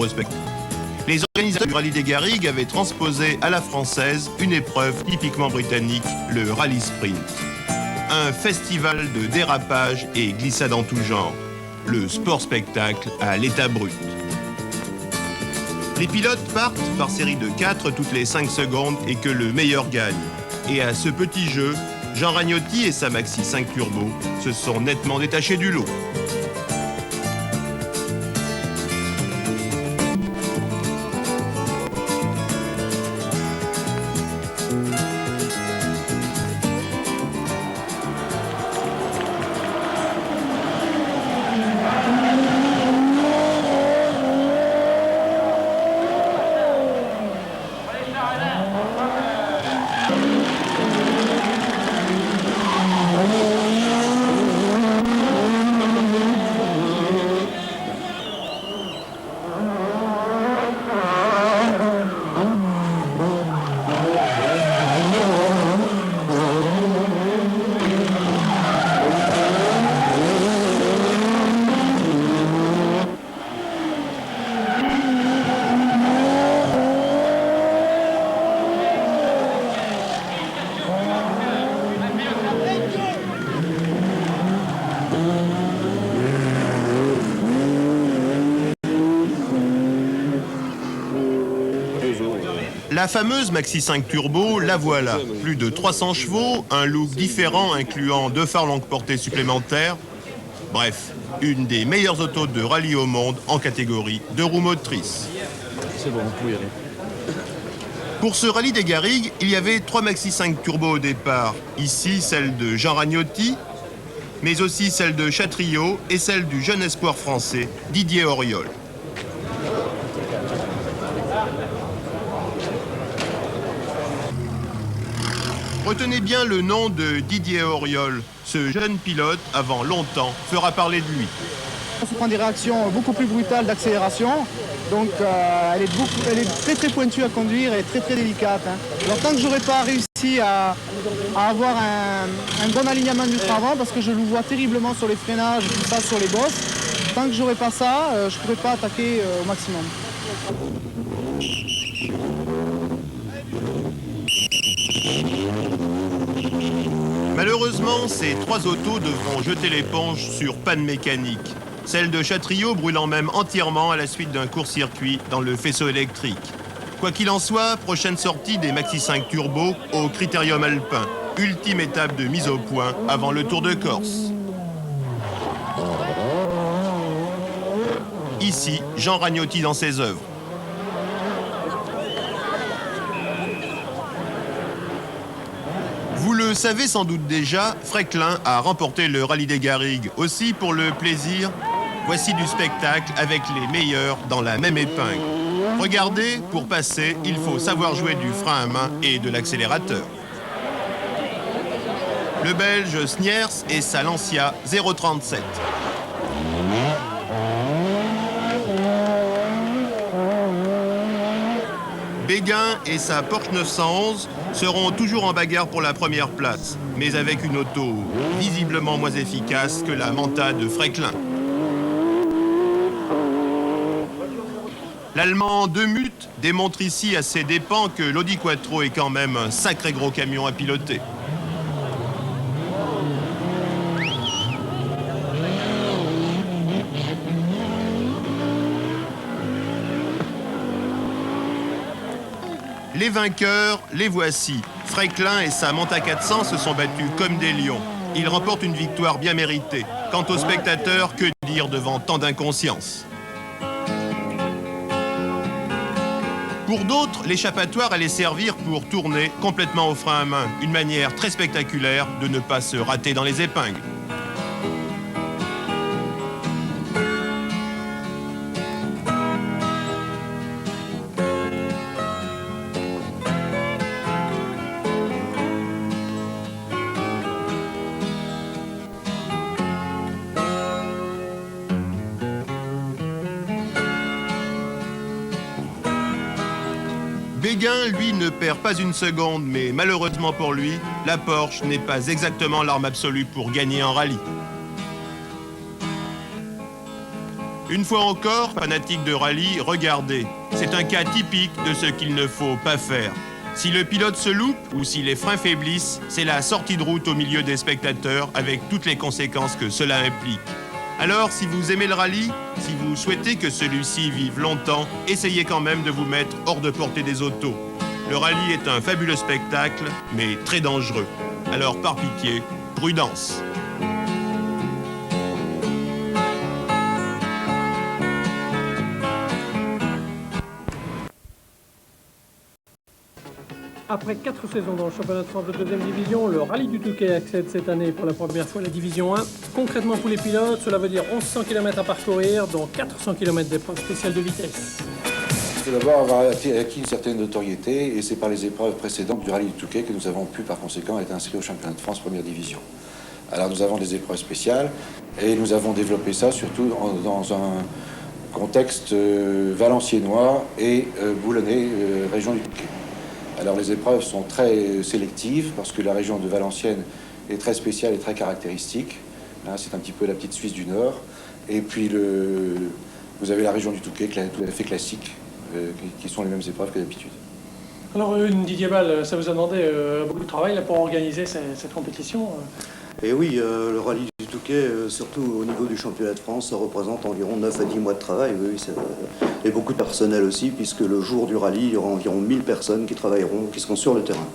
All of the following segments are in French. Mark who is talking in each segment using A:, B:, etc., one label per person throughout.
A: spectacles. Les organisateurs du rallye des Garrigues avaient transposé à la française une épreuve typiquement britannique, le rallye sprint. Un festival de dérapage et glissades en tout genre. Le sport-spectacle à l'état brut. Les pilotes partent par série de 4 toutes les 5 secondes et que le meilleur gagne. Et à ce petit jeu, Jean Ragnotti et sa Maxi 5 Turbo se sont nettement détachés du lot. La fameuse Maxi 5 Turbo, la voilà. Plus de 300 chevaux, un look différent incluant 2 phares longue portée supplémentaires. Bref, une des meilleures autos de rallye au monde en catégorie 2 roues motrices.
B: C'est bon, vous pouvez y aller.
A: Pour ce rallye des Garrigues, il y avait 3 Maxi 5 Turbo au départ. Ici, celle de Jean Ragnotti, mais aussi celle de Chatriot et celle du jeune espoir français, Didier Auriol. Retenez bien le nom de Didier Auriol. Ce jeune pilote, avant longtemps, fera parler de lui.
C: On prend des réactions beaucoup plus brutales d'accélération. Donc elle est très pointue à conduire et très délicate. Alors tant que j'aurais pas réussi à avoir un bon alignement du frein avant, parce que je le vois terriblement sur les freinages, tout ça sur les bosses, tant que j'aurais pas ça, je pourrais pas attaquer au maximum.
A: Malheureusement, ces 3 autos devront jeter l'éponge sur panne mécanique. Celle de Chatriot brûlant même entièrement à la suite d'un court-circuit dans le faisceau électrique. Quoi qu'il en soit, prochaine sortie des Maxi 5 Turbo au Critérium Alpin. Ultime étape de mise au point avant le Tour de Corse. Ici, Jean Ragnotti dans ses œuvres. Vous le savez sans doute déjà, Fréquelin a remporté le rallye des Garrigues. Aussi, pour le plaisir, voici du spectacle avec les meilleurs dans la même épingle. Regardez, pour passer, il faut savoir jouer du frein à main et de l'accélérateur. Le Belge Sniers et sa Lancia 037. Béguin et sa Porsche 911 seront toujours en bagarre pour la première place, mais avec une auto visiblement moins efficace que la Manta de Fréquelin. L'Allemand Demut démontre ici à ses dépens que l'Audi Quattro est quand même un sacré gros camion à piloter. Les vainqueurs, les voici. Fréquelin et sa Manta 400 se sont battus comme des lions. Ils remportent une victoire bien méritée. Quant aux spectateurs, que dire devant tant d'inconscience? Pour d'autres, l'échappatoire allait servir pour tourner complètement au frein à main. Une manière très spectaculaire de ne pas se rater dans les épingles. Béguin, lui, ne perd pas une seconde, mais malheureusement pour lui, la Porsche n'est pas exactement l'arme absolue pour gagner en rallye. Une fois encore, fanatiques de rallye, regardez. C'est un cas typique de ce qu'il ne faut pas faire. Si le pilote se loupe ou si les freins faiblissent, c'est la sortie de route au milieu des spectateurs avec toutes les conséquences que cela implique. Alors, si vous aimez le rallye, si vous souhaitez que celui-ci vive longtemps, essayez quand même de vous mettre hors de portée des autos. Le rallye est un fabuleux spectacle, mais très dangereux. Alors, par pitié, prudence.
B: Après 4 saisons dans le championnat de France de 2e division, le Rallye du Touquet accède cette année pour la première fois à la division 1. Concrètement pour les pilotes, cela veut dire 1100 km à parcourir, dont 400 km d'épreuves spéciales de vitesse.
D: Il faut d'abord avoir acquis une certaine notoriété, et c'est par les épreuves précédentes du Rallye du Touquet que nous avons pu par conséquent être inscrits au championnat de France première division. Alors nous avons des épreuves spéciales, et nous avons développé ça surtout dans un contexte valenciennois et boulonnais, région du Touquet. Alors les épreuves sont très sélectives parce que la région de Valenciennes est très spéciale et très caractéristique. C'est un petit peu la petite Suisse du Nord. Et puis vous avez la région du Touquet, tout à fait classique, qui sont les mêmes épreuves que d'habitude.
B: Alors Didier Ball, ça vous a demandé beaucoup de travail là, pour organiser cette compétition
E: Et oui, le rallye du Touquet, surtout au niveau du championnat de France, ça représente environ 9 à 10 mois de travail. Oui, et beaucoup de personnel aussi, puisque le jour du rallye, il y aura environ 1000 personnes qui travailleront, qui seront sur le terrain.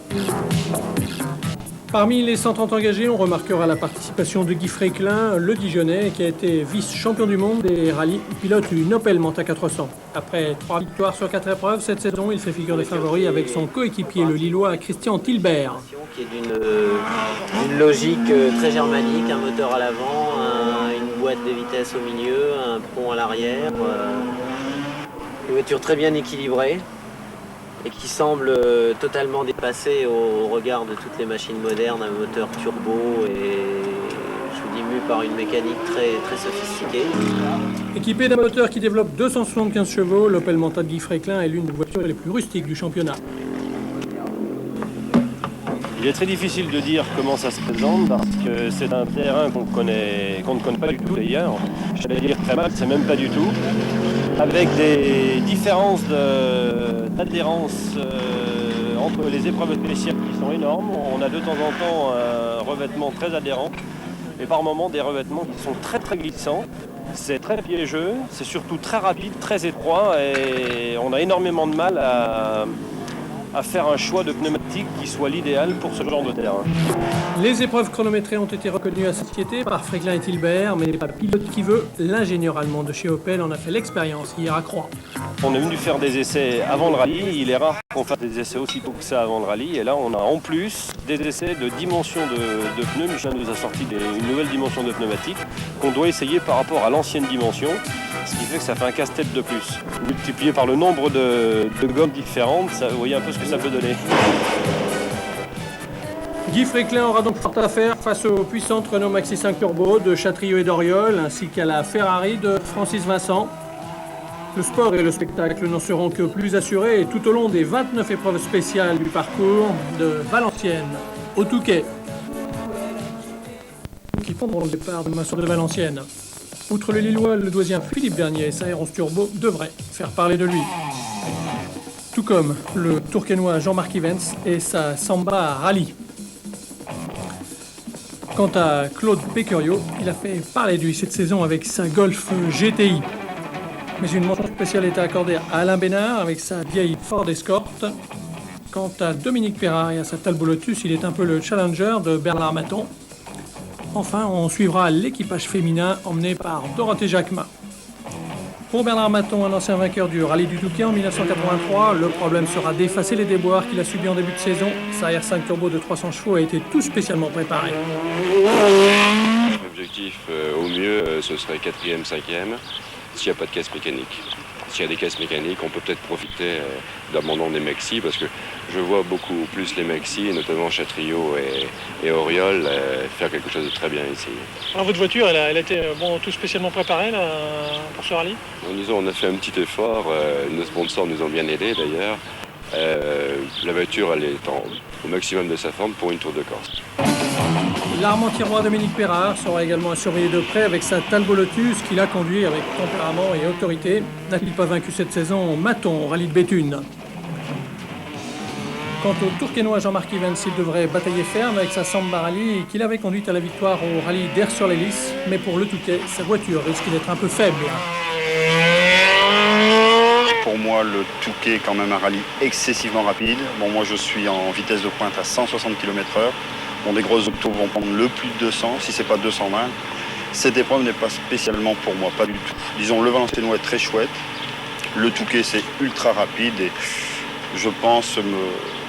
B: Parmi les 130 engagés, on remarquera la participation de Guy Fréquelin, le Dijonnais, qui a été vice-champion du monde des rallyes, pilote une Opel Manta 400. Après 3 victoires sur 4 épreuves, cette saison, il fait figure des favoris avec son coéquipier, le Lillois Christian Tilbert.
F: Qui est d'une logique très germanique, un moteur à l'avant, une boîte de vitesse au milieu, un pont à l'arrière, une voiture très bien équilibrée et qui semble totalement dépassée au regard de toutes les machines modernes, un moteur turbo et je vous dis mu par une mécanique très, très sophistiquée.
B: Équipé d'un moteur qui développe 275 chevaux, l'Opel Manta de Guy Fréquelin est l'une des voitures les plus rustiques du championnat.
G: Il est très difficile de dire comment ça se présente parce que c'est un terrain qu'on ne connaît pas du tout d'ailleurs. Je vais dire très mal, c'est même pas du tout. Avec des différences d'adhérence entre les épreuves spéciales qui sont énormes. On a de temps en temps un revêtement très adhérent et par moments des revêtements qui sont très très glissants. C'est très piégeux, c'est surtout très rapide, très étroit et on a énormément de mal à faire un choix de pneumatique qui soit l'idéal pour ce genre de terrain.
B: Les épreuves chronométrées ont été reconnues à satiété par Fréquelin et Tilbert, mais pas pilote qui veut. L'ingénieur allemand de chez Opel en a fait l'expérience hier à Croix.
G: On est venu faire des essais avant le rallye. Il est rare qu'on fasse des essais aussi tôt que ça avant le rallye. Et là, on a en plus des essais de dimension de pneus. Michelin nous a sorti une nouvelle dimension de pneumatique qu'on doit essayer par rapport à l'ancienne dimension. Ce qui fait que ça fait un casse-tête de plus. Multiplié par le nombre de gommes différentes, vous voyez un peu ce que ça peut donner.
B: Guy Fréquelin aura donc fort à faire face aux puissantes Renault Maxi 5 Turbo de Chatriot et d'Oriol, ainsi qu'à la Ferrari de Francis Vincent. Le sport et le spectacle n'en seront que plus assurés tout au long des 29 épreuves spéciales du parcours de Valenciennes au Touquet, qui prendront le départ de Masson de Valenciennes. Outre le Lillois, le Doisien Philippe Bernier et sa R11 Turbo devraient faire parler de lui. Tout comme le Tourquenois Jean-Marc Ivens et sa Samba Rallye. Quant à Claude Pécurio, il a fait parler de lui cette saison avec sa Golf GTI. Mais une mention spéciale était accordée à Alain Bénard avec sa vieille Ford Escort. Quant à Dominique Perrard et à sa Talbot Lotus, il est un peu le challenger de Bernard Maton. Enfin, on suivra l'équipage féminin emmené par Dorothée Jacquemin. Pour Bernard Maton, un ancien vainqueur du Rallye du Touquet en 1983, le problème sera d'effacer les déboires qu'il a subis en début de saison. Sa R5 Turbo de 300 chevaux a été tout spécialement préparée.
H: L'objectif, au mieux, ce serait 4e, 5e, s'il n'y a pas de caisse mécanique. S'il y a des caisses mécaniques, on peut peut-être profiter d'abandon des maxi, parce que je vois beaucoup plus les maxi, notamment Chatriot et Oriol, faire quelque chose de très bien ici.
B: Alors votre voiture, elle a été tout spécialement préparée là, pour ce rallye ?
H: Disons, on a fait un petit effort, nos sponsors nous ont bien aidés d'ailleurs. La voiture, elle est au maximum de sa forme pour une Tour de Corse.
B: L'Armentiérois Dominique Pérard sera également à surveiller de près avec sa Talbot Lotus qu'il a conduit avec tempérament et autorité. N'a-t-il pas vaincu cette saison Maton au rallye de Béthune? Quant au Tourquenois Jean-Marc Evans, il devrait batailler ferme avec sa Samba Rally qu'il avait conduite à la victoire au rallye d'Aire-sur-les-Lys. Mais pour le Touquet, sa voiture risque d'être un peu faible.
I: Pour moi, le Touquet est quand même un rallye excessivement rapide. Bon, moi, je suis en vitesse de pointe à 160 km/h. Bon, des grosses autos vont prendre le plus de 200, si c'est pas 220. Cette épreuve n'est pas spécialement pour moi, pas du tout. Disons, le Valenciennois est très chouette. Le Touquet, c'est ultra rapide et je pense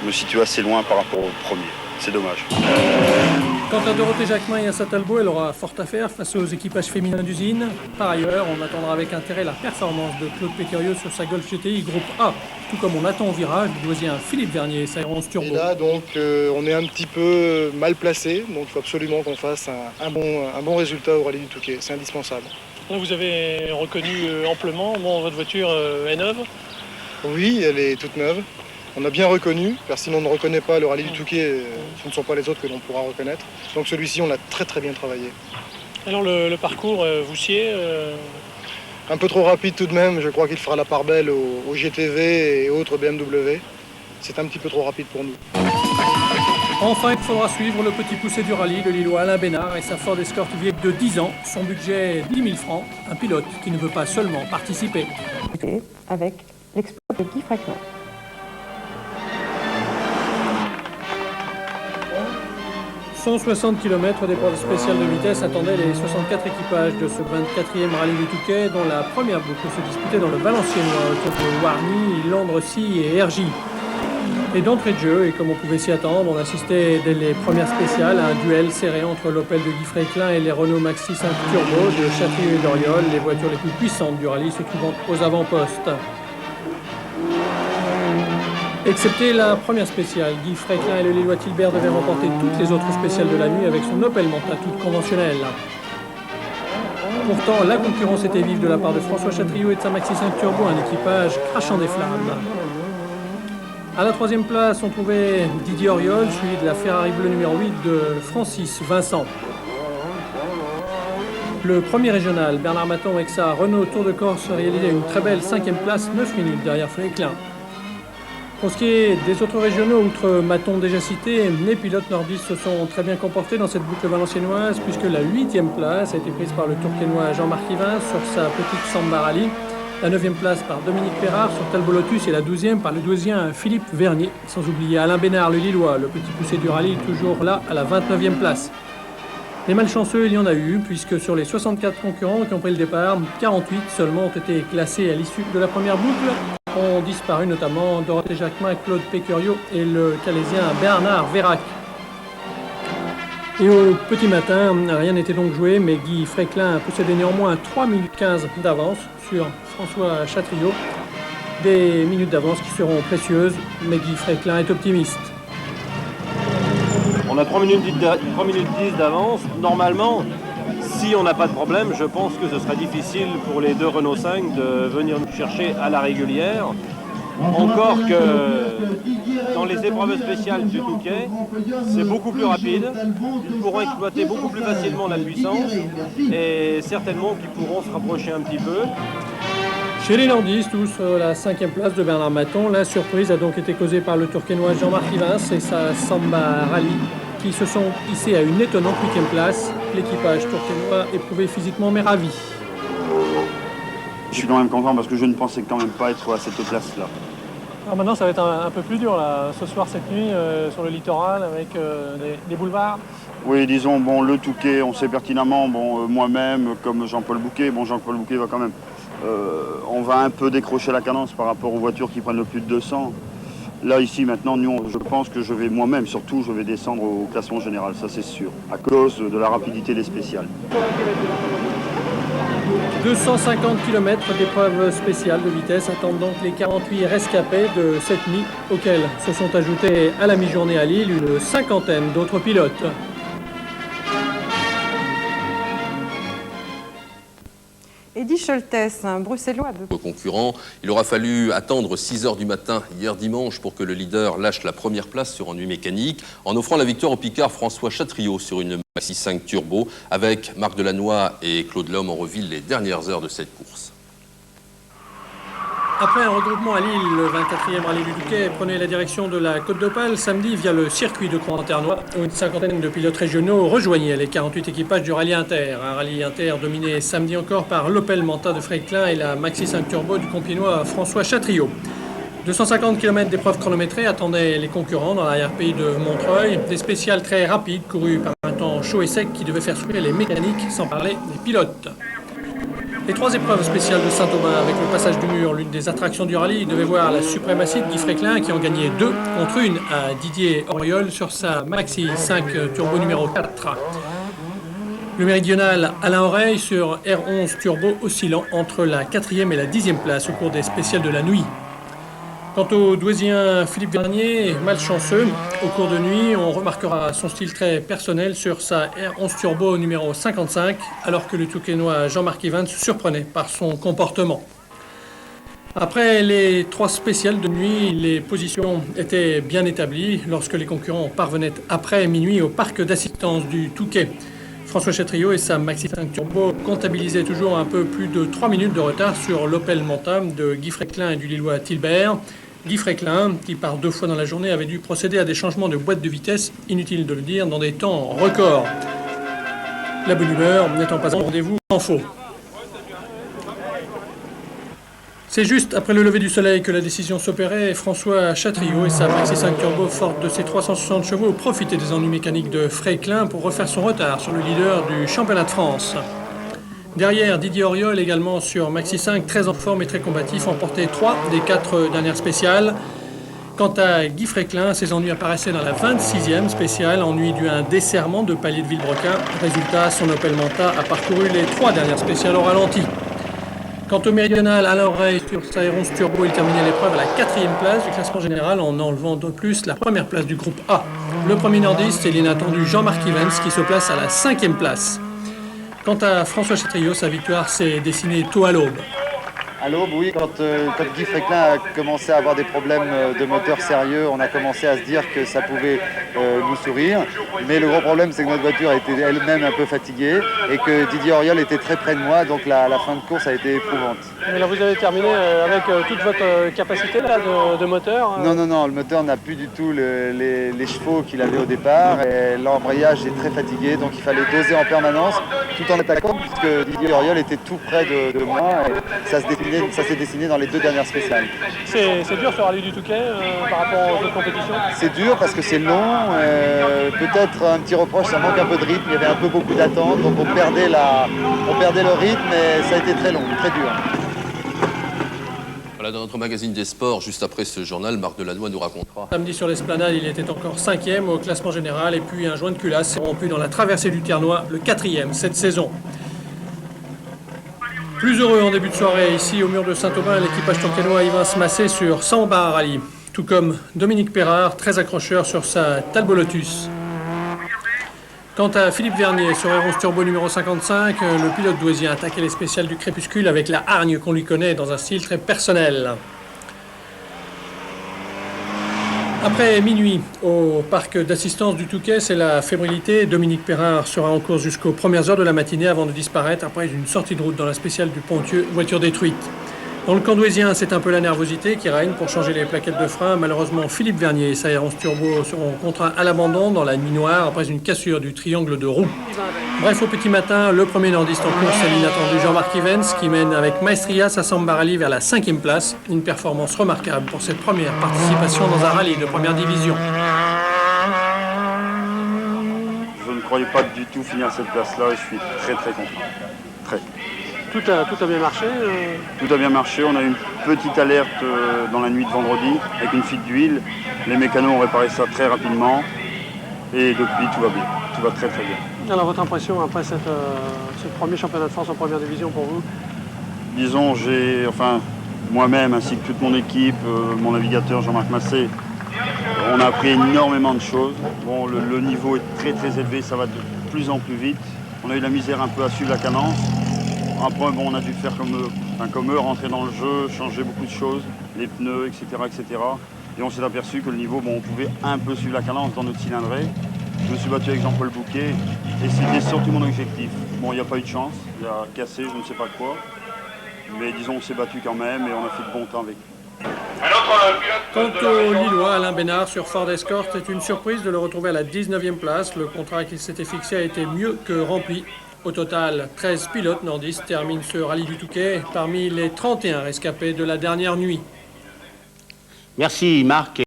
I: me situer assez loin par rapport au premier. C'est dommage.
B: Quant à Dorothée Jacquemin et à sa Talbot, elle aura fort à faire face aux équipages féminins d'usine. Par ailleurs, on attendra avec intérêt la performance de Claude Pécurieux sur sa Golf GTI Groupe A, tout comme on attend au virage du doisien Philippe Vernier et sa Héronce Turbo.
J: Et là, donc, on est un petit peu mal placé, donc il faut absolument qu'on fasse un bon résultat au rallye du Touquet, c'est indispensable.
B: Là, vous avez reconnu amplement, votre voiture est neuve?
J: Oui, elle est toute neuve. On a bien reconnu, car si on ne reconnaît pas le rallye du Touquet, ce ne sont pas les autres que l'on pourra reconnaître. Donc celui-ci, on l'a très très bien travaillé.
B: Alors le parcours, vous sied
J: Un peu trop rapide tout de même, je crois qu'il fera la part belle au GTV et autres BMW. C'est un petit peu trop rapide pour nous.
B: Enfin, il faudra suivre le petit poussé du rallye, le Lillois Alain Bénard et sa Ford Escort vieille de 10 ans. Son budget 10 000 francs, un pilote qui ne veut pas seulement participer.
K: Avec l'exploit de Guy Fréquelin.
B: 160 km d'épreuve spéciale de vitesse attendaient les 64 équipages de ce 24e rallye du Touquet, dont la première boucle se disputait dans le Valenciennois autour de Warny, Landrecy et Ergy. Et d'entrée de jeu, et comme on pouvait s'y attendre, on assistait dès les premières spéciales à un duel serré entre l'Opel de Guy Fréquelin et les Renault Maxi 5 Turbo de Chatriot et d'Oriol, les voitures les plus puissantes du rallye se trouvant aux avant-postes. Excepté la première spéciale, Guy Fréquelin et le Lillois Tilbert devaient remporter toutes les autres spéciales de la nuit avec son Opel Manta toute conventionnelle. Pourtant, la concurrence était vive de la part de François Chatriot et de sa Maxi 5 Turbo, un équipage crachant des flammes. À la troisième place, on trouvait Didier Auriol, suivi de la Ferrari bleue numéro 8 de Francis Vincent. Le premier régional, Bernard Maton avec sa Renault Tour de Corse réalisait une très belle 5e place, 9 minutes derrière Fréquelin. Pour ce qui est des autres régionaux, outre Maton déjà cité, les pilotes nordistes se sont très bien comportés dans cette boucle valenciennoise puisque la 8e place a été prise par le Tourquenois Jean-Marc Evans sur sa petite Samba Rally, la 9e place par Dominique Pérard sur Talbot Lotus et la 12e par le doisien Philippe Vernier, sans oublier Alain Bénard le Lillois, le petit poussé du rallye, toujours là à la 29e place. Les malchanceux, il y en a eu, puisque sur les 64 concurrents qui ont pris le départ, 48 seulement ont été classés à l'issue de la première boucle. Ont disparu notamment Dorothée Jacquemin, Claude Pécurieux et le Calaisien Bernard Vérac. Et au petit matin, rien n'était donc joué, mais Guy Fréquelin possédait néanmoins 3 minutes 15 d'avance sur François Chatriot. Des minutes d'avance qui seront précieuses, mais Guy Fréquelin est optimiste.
G: On a 3 minutes 10 d'avance. Normalement, si on n'a pas de problème, je pense que ce sera difficile pour les deux Renault 5 de venir nous chercher à la régulière. Encore que dans les épreuves spéciales du Touquet, c'est beaucoup plus rapide. Ils pourront exploiter beaucoup plus facilement la puissance et certainement qu'ils pourront se rapprocher un petit peu.
B: Chez les nordistes, ou sur la 5e place de Bernard Maton, la surprise a donc été causée par le Tourquenois Jean-Marc Evans et sa Samba Rally, qui se sont hissés à une étonnante 8e place. L'équipage tourquenois éprouvé physiquement mais ravi.
I: Je suis quand même content parce que je ne pensais quand même pas être à cette place-là.
B: Alors maintenant, ça va être un peu plus dur là, ce soir, cette nuit, sur le littoral, avec des boulevards.
I: Oui, disons, bon, le Touquet, on sait pertinemment, bon, moi-même, comme Jean-Paul Bouquet, bon, Jean-Paul Bouquet va quand même, on va un peu décrocher la cadence par rapport aux voitures qui prennent le plus de 200. Là, ici, maintenant, nous, je pense que je vais moi-même, surtout, je vais descendre au classement général, ça c'est sûr, à cause de la rapidité des spéciales.
B: 250 km d'épreuves spéciales de vitesse attendent donc les 48 rescapés de cette nuit, auxquels se sont ajoutés à la mi-journée à Lille une cinquantaine d'autres pilotes.
K: Eddy Scholtes, un Bruxellois de...
L: Concurrent, il aura fallu attendre 6 h du matin hier dimanche pour que le leader lâche la première place sur ennui mécanique en offrant la victoire au Picard François Chatriot sur une Maxi 5 Turbo. Avec Marc Delannoy et Claude Lhomme, on revit les dernières heures de cette course.
B: Après un regroupement à Lille, le 24e rallye du Touquet prenait la direction de la Côte d'Opale samedi via le circuit de Croix-en-Ternois, où une cinquantaine de pilotes régionaux rejoignaient les 48 équipages du rallye Inter. Un rallye Inter dominé samedi encore par l'Opel Manta de Fréquelin et la Maxi 5 Turbo du Compiègnois François Chatriot. 250 km d'épreuves chronométrées attendaient les concurrents dans l'arrière-pays de Montreuil. Des spéciales très rapides courues par un temps chaud et sec qui devait faire sourire les mécaniques, sans parler des pilotes. Les 3 épreuves spéciales de Saint-Aubin avec le passage du mur, l'une des attractions du rallye, devaient voir la suprématie de Guy Fréquelin qui en gagnait 2 contre 1 à Didier Auriol sur sa Maxi 5 Turbo numéro 4. Le méridional Alain Oreille sur R11 Turbo oscillant entre la 4e et la 10e place au cours des spéciales de la nuit. Quant au douaisien Philippe Vernier, malchanceux, au cours de nuit, on remarquera son style très personnel sur sa R11 Turbo numéro 55, alors que le Touquenois Jean-Marc Evans surprenait par son comportement. Après les 3 spéciales de nuit, les positions étaient bien établies lorsque les concurrents parvenaient après minuit au parc d'assistance du Touquet. François Chatriot et sa Maxi 5 Turbo comptabilisaient toujours un peu plus de 3 minutes de retard sur l'Opel Manta de Guy Fréquelin et du Lillois Tilbert. Guy Fréquelin, qui par 2 fois dans la journée avait dû procéder à des changements de boîte de vitesse, inutile de le dire, dans des temps records. La bonne humeur n'étant pas un rendez-vous en faux. C'est juste après le lever du soleil que la décision s'opérait. François Chatriot et sa Maxi 5 Turbo, forte de ses 360 chevaux, profitaient des ennuis mécaniques de Fréquelin pour refaire son retard sur le leader du championnat de France. Derrière, Didier Auriol, également sur Maxi 5, très en forme et très combatif, emportait 3 des 4 dernières spéciales. Quant à Guy Fréquelin, ses ennuis apparaissaient dans la 26e spéciale, ennui dû à un desserrement de palier de Villebrequin. Résultat, son Opel Manta a parcouru les 3 dernières spéciales au ralenti. Quant au méridional Alain Oreille sur sa R11 Turbo, il terminait l'épreuve à la 4e place du classement général en enlevant de plus la première place du groupe A. Le premier nordiste, c'est l'inattendu Jean-Marc Evans qui se place à la 5e place. Quant à François Chatriot, sa victoire s'est dessinée tôt à l'aube.
M: À l'aube, oui, quand Guy Fréquelin a commencé à avoir des problèmes de moteur sérieux, on a commencé à se dire que ça pouvait nous sourire. Mais le gros problème, c'est que notre voiture était elle-même un peu fatiguée et que Didier Auriol était très près de moi, donc la fin de course a été éprouvante.
B: Mais là, vous avez terminé avec toute votre capacité là, de moteur
M: Non, le moteur n'a plus du tout les chevaux qu'il avait au départ et l'embrayage est très fatigué, donc il fallait doser en permanence tout en attaquant puisque Didier Auriol était tout près de moi et ça s'est dessiné dans les 2 dernières spéciales.
B: C'est dur ce rallye du Touquet par rapport aux autres compétitions?
M: C'est dur parce que c'est long, peut-être un petit reproche, ça manque un peu de rythme, il y avait un peu beaucoup d'attente, donc on perdait le rythme et ça a été très long, très dur.
L: Voilà, dans notre magazine des sports, juste après ce journal, Marc Delannoy nous racontera.
B: Samedi sur l'Esplanade, il était encore 5e au classement général et puis un joint de culasse s'est rompu dans la traversée du Ternois, le 4e cette saison. Plus heureux en début de soirée, ici au mur de Saint-Aubin, l'équipage touquenois Yvain se massait sur 100 barres à rallye, tout comme Dominique Perrard, très accrocheur sur sa Talbot Lotus. Quant à Philippe Vernier, sur R11 Turbo numéro 55, le pilote douaisien attaquait les spéciales du crépuscule avec la hargne qu'on lui connaît dans un style très personnel. Après minuit, au parc d'assistance du Touquet, c'est la fébrilité. Dominique Perrard sera en course jusqu'aux premières heures de la matinée avant de disparaître après une sortie de route dans la spéciale du Pontieux, voiture détruite. Dans le candouésien, c'est un peu la nervosité qui règne pour changer les plaquettes de frein. Malheureusement, Philippe Vernier et sa R11 Turbo seront contraints à l'abandon dans la nuit noire après une cassure du triangle de roue. Bref, au petit matin, le premier nordiste en course, c'est l'inattendu Jean-Marc Evans qui mène avec maestria sa Samba Rallye vers la 5e place. Une performance remarquable pour cette première participation dans un rallye de première division.
I: Je ne croyais pas du tout finir cette place-là et je suis très très content. Très.
B: Tout a bien marché
I: Tout a bien marché. On a eu une petite alerte dans la nuit de vendredi avec une fuite d'huile. Les mécanos ont réparé ça très rapidement. Et depuis, tout va bien. Tout va très très bien.
B: Alors, votre impression après ce premier championnat de France en première division pour vous?
I: Disons, moi-même ainsi que toute mon équipe, mon navigateur Jean-Marc Massé, on a appris énormément de choses. Bon, le niveau est très très élevé, ça va de plus en plus vite. On a eu la misère un peu à suivre la cadence. Après, bon, on a dû faire comme eux, rentrer dans le jeu, changer beaucoup de choses, les pneus, etc. etc. Et on s'est aperçu que le niveau, bon, on pouvait un peu suivre la cadence dans notre cylindrée. Je me suis battu avec Jean-Paul Bouquet et c'était surtout mon objectif. Bon, il n'y a pas eu de chance, il a cassé, je ne sais pas quoi. Mais disons, on s'est battu quand même et on a fait de bon temps avec lui.
B: Quant au Lillois Alain Bénard sur Ford Escort, c'est une surprise de le retrouver à la 19e place. Le contrat qu'il s'était fixé a été mieux que rempli. Au total, 13 pilotes nordistes terminent ce rallye du Touquet parmi les 31 rescapés de la dernière nuit.
F: Merci Marc.